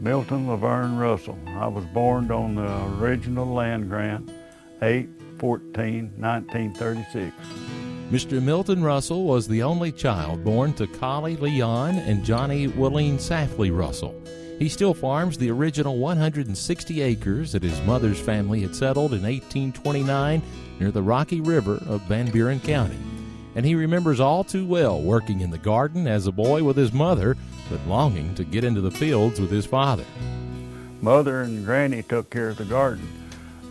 Milton Laverne Russell. I was born on the original land grant, 8/14/1936. Mr. Milton Russell was the only child born to Collie Leon and Johnny Willeen Safley Russell. He still farms the original 160 acres that his mother's family had settled in 1829 near the Rocky River of Van Buren County. And he remembers all too well working in the garden as a boy with his mother, but longing to get into the fields with his father. Mother and Granny took care of the garden.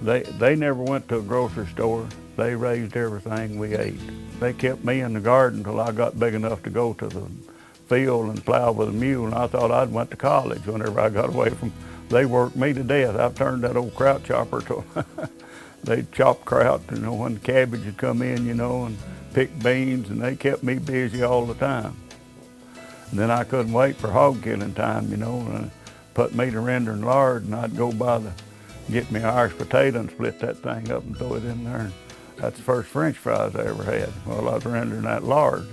They never went to a grocery store. They raised everything we ate. They kept me in the garden till I got big enough to go to the field and plow with a mule, and I thought I'd went to college whenever I got away from. They worked me to death. I've turned that old kraut chopper to. They'd chop kraut, when the cabbage would come in, and pick beans, and they kept me busy all the time. And then I couldn't wait for hog killing time, and put me to rendering lard, and I'd go get me an Irish potato and split that thing up and throw it in there. And that's the first French fries I ever had while I was rendering that lard.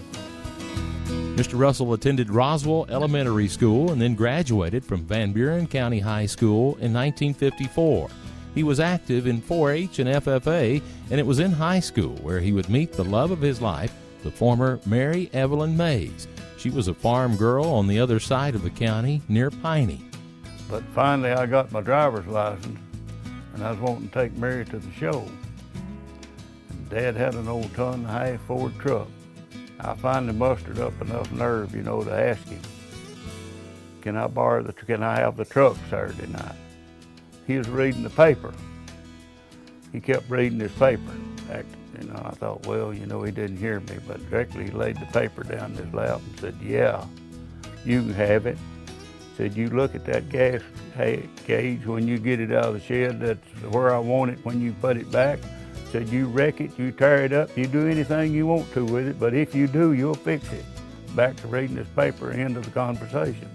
Mr. Russell attended Roswell Elementary School and then graduated from Van Buren County High School in 1954. He was active in 4-H and FFA, and it was in high school where he would meet the love of his life, the former Mary Evelyn Mays. She was a farm girl on the other side of the county near Piney. But finally I got my driver's license, and I was wanting to take Mary to the show. And Dad had an old ton-and-a-half Ford truck. I finally mustered up enough nerve, to ask him, can I have the truck Saturday night? He was reading the paper. He kept reading his paper. I thought, well, he didn't hear me, but directly he laid the paper down in his lap and said, yeah, you can have it. Said, you look at that gas gauge when you get it out of the shed, that's where I want it when you put it back. Said, you wreck it, you tear it up, you do anything you want to with it, but if you do, you'll fix it. Back to reading his paper, end of the conversation.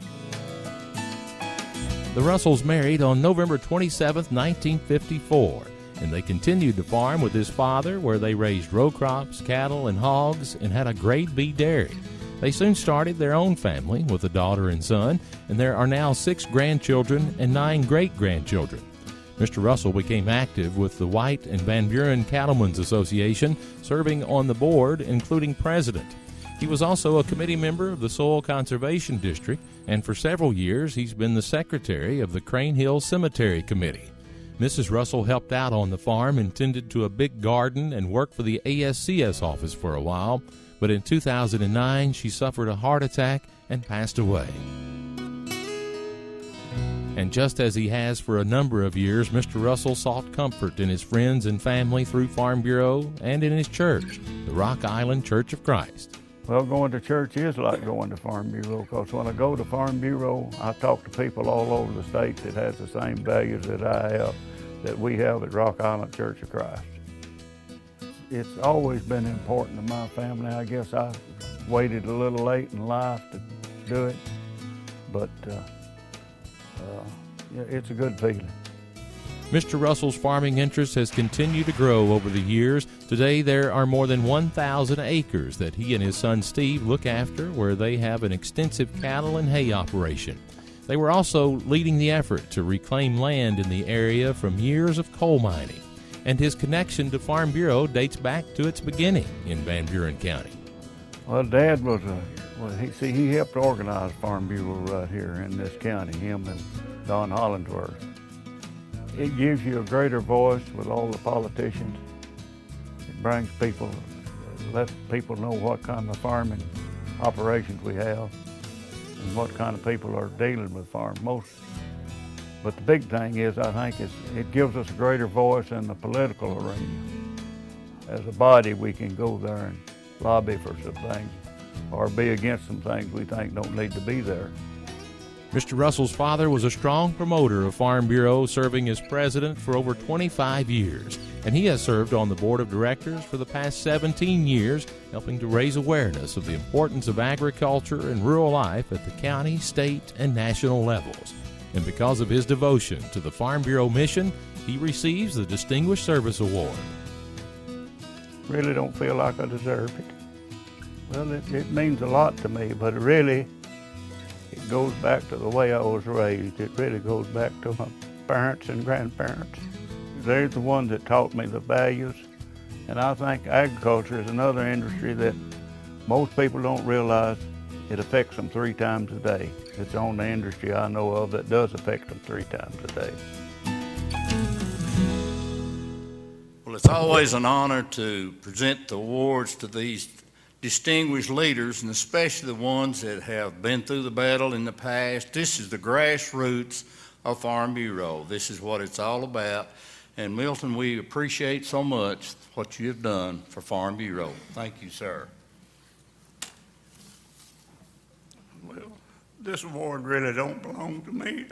The Russells married on November 27, 1954, and they continued to farm with his father, where they raised row crops, cattle, and hogs, and had a grade B dairy. They soon started their own family with a daughter and son, and there are now 6 grandchildren and 9 great-grandchildren. Mr. Russell became active with the White and Van Buren Cattlemen's Association, serving on the board, including president. He was also a committee member of the Soil Conservation District, and for several years he's been the secretary of the Crane Hill Cemetery Committee. Mrs. Russell helped out on the farm and tended to a big garden and worked for the ASCS office for a while, but in 2009 she suffered a heart attack and passed away. And just as he has for a number of years, Mr. Russell sought comfort in his friends and family through Farm Bureau and in his church, the Rock Island Church of Christ. Well, going to church is like going to Farm Bureau, because when I go to Farm Bureau, I talk to people all over the state that has the same values that I have, that we have at Rock Island Church of Christ. It's always been important to my family. I guess I waited a little late in life to do it, but it's a good feeling. Mr. Russell's farming interest has continued to grow over the years. Today there are more than 1,000 acres that he and his son Steve look after, where they have an extensive cattle and hay operation. They were also leading the effort to reclaim land in the area from years of coal mining, and his connection to Farm Bureau dates back to its beginning in Van Buren County. Well, Dad was he helped organize Farm Bureau right here in this county, him and Don Hollingsworth. It gives you a greater voice with all the politicians. It brings people, lets people know what kind of farming operations we have and what kind of people are dealing with farms most. But the big thing is, I think, it gives us a greater voice in the political arena. As a body, we can go there and lobby for some things or be against some things we think don't need to be there. Mr. Russell's father was a strong promoter of Farm Bureau, serving as president for over 25 years, and he has served on the board of directors for the past 17 years, helping to raise awareness of the importance of agriculture and rural life at the county, state, and national levels. And because of his devotion to the Farm Bureau mission, he receives the Distinguished Service Award. Really don't feel like I deserve it. Well, it means a lot to me, but it goes back to the way I was raised. It really goes back to my parents and grandparents. They're the ones that taught me the values. And I think agriculture is another industry that most people don't realize it affects them 3 times a day. It's the only industry I know of that does affect them 3 times a day. Well, it's always an honor to present the awards to these distinguished leaders, and especially the ones that have been through the battle in the past. This is the grassroots of Farm Bureau. This is what it's all about. And Milton, we appreciate so much what you have done for Farm Bureau. Thank you, sir. Well, this award really don't belong to me.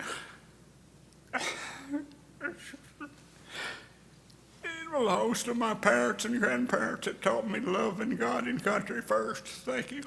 It belongs to my parents and grandparents that taught me to love in God and country first. Thank you.